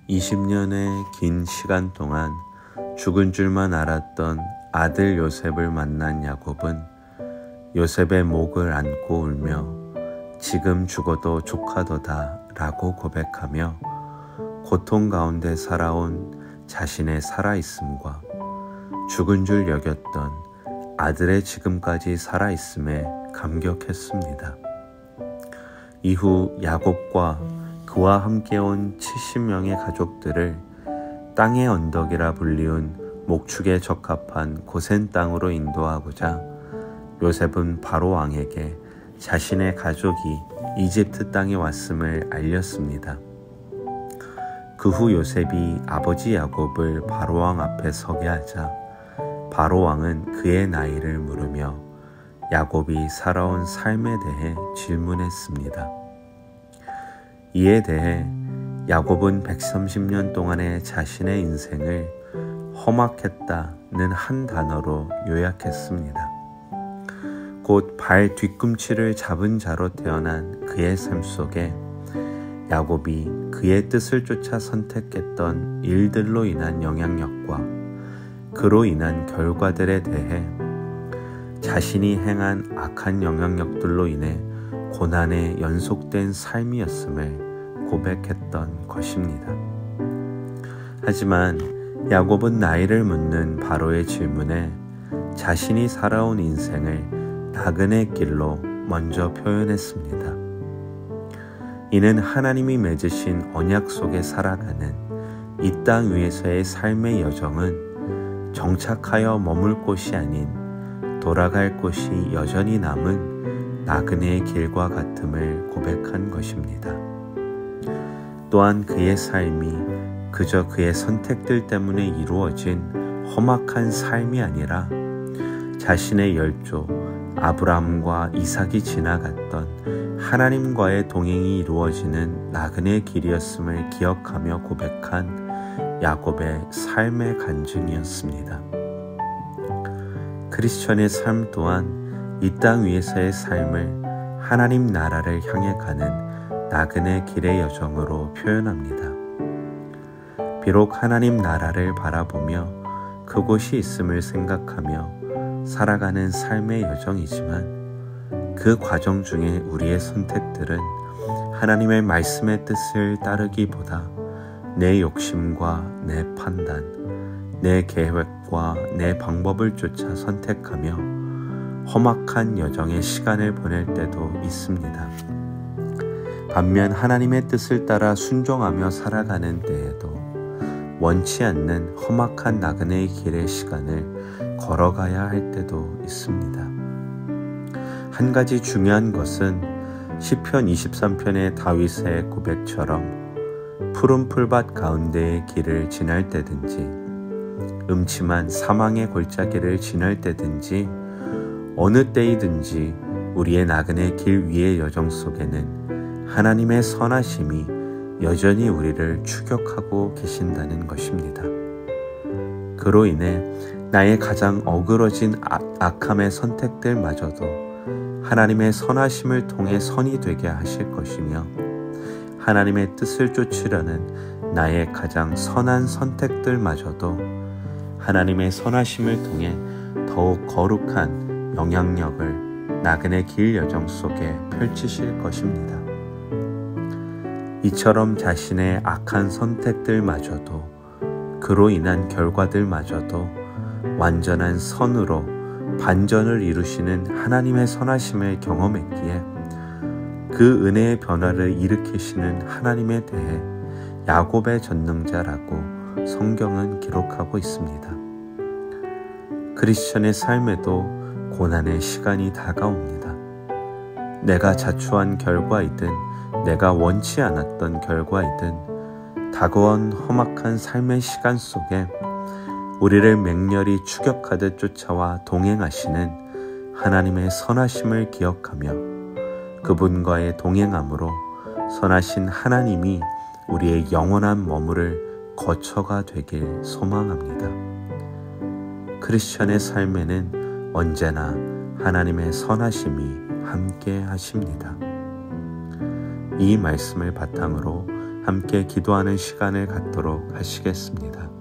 20년의 긴 시간 동안 죽은 줄만 알았던 아들 요셉을 만난 야곱은 요셉의 목을 안고 울며 지금 죽어도 조카도다 라고 고백하며 고통 가운데 살아온 자신의 살아있음과 죽은 줄 여겼던 아들의 지금까지 살아있음에 감격했습니다. 이후 야곱과 그와 함께 온 70명의 가족들을 땅의 언덕이라 불리운 목축에 적합한 고센 땅으로 인도하고자 요셉은 바로 왕에게 자신의 가족이 이집트 땅에 왔음을 알렸습니다. 그 후 요셉이 아버지 야곱을 바로 왕 앞에 서게 하자 바로 왕은 그의 나이를 물으며 야곱이 살아온 삶에 대해 질문했습니다. 이에 대해 야곱은 130년 동안의 자신의 인생을 험악했다는 한 단어로 요약했습니다. 곧 발 뒤꿈치를 잡은 자로 태어난 그의 삶 속에 야곱이 그의 뜻을 쫓아 선택했던 일들로 인한 영향력과 그로 인한 결과들에 대해 자신이 행한 악한 영향력들로 인해 고난의 연속된 삶이었음을 고백했던 것입니다. 하지만 야곱은 나이를 묻는 바로의 질문에 자신이 살아온 인생을 나그네 길로 먼저 표현했습니다. 이는 하나님이 맺으신 언약 속에 살아가는 이 땅 위에서의 삶의 여정은 정착하여 머물 곳이 아닌 돌아갈 곳이 여전히 남은 나그네의 길과 같음을 고백한 것입니다. 또한 그의 삶이 그저 그의 선택들 때문에 이루어진 험악한 삶이 아니라 자신의 열조 아브라함과 이삭이 지나갔던 하나님과의 동행이 이루어지는 나그네의 길이었음을 기억하며 고백한 야곱의 삶의 간증이었습니다. 크리스천의 삶 또한 이 땅 위에서의 삶을 하나님 나라를 향해 가는 나그네 길의 여정으로 표현합니다. 비록 하나님 나라를 바라보며 그곳이 있음을 생각하며 살아가는 삶의 여정이지만 그 과정 중에 우리의 선택들은 하나님의 말씀의 뜻을 따르기보다 내 욕심과 내 판단, 내 계획과 내 방법을 쫓아 선택하며 험악한 여정의 시간을 보낼 때도 있습니다. 반면 하나님의 뜻을 따라 순종하며 살아가는 때에도 원치 않는 험악한 나그네의 길의 시간을 걸어가야 할 때도 있습니다. 한 가지 중요한 것은 시편 23편의 다윗의 고백처럼 푸른 풀밭 가운데의 길을 지날 때든지 음침한 사망의 골짜기를 지날 때든지 어느 때이든지 우리의 나그네 길 위의 여정 속에는 하나님의 선하심이 여전히 우리를 추격하고 계신다는 것입니다. 그로 인해 나의 가장 어그러진 악함의 선택들마저도 하나님의 선하심을 통해 선이 되게 하실 것이며 하나님의 뜻을 쫓으려는 나의 가장 선한 선택들마저도 하나님의 선하심을 통해 더욱 거룩한 영향력을 나그네 길 여정 속에 펼치실 것입니다. 이처럼 자신의 악한 선택들마저도 그로 인한 결과들마저도 완전한 선으로 반전을 이루시는 하나님의 선하심을 경험했기에 그 은혜의 변화를 일으키시는 하나님에 대해 야곱의 전능자라고 성경은 기록하고 있습니다. 크리스천의 삶에도 고난의 시간이 다가옵니다. 내가 자초한 결과이든 내가 원치 않았던 결과이든 다가온 험악한 삶의 시간 속에 우리를 맹렬히 추격하듯 쫓아와 동행하시는 하나님의 선하심을 기억하며 그분과의 동행함으로 선하신 하나님이 우리의 영원한 머무를 거처가 되길 소망합니다. 크리스천의 삶에는 언제나 하나님의 선하심이 함께 하십니다. 이 말씀을 바탕으로 함께 기도하는 시간을 갖도록 하시겠습니다.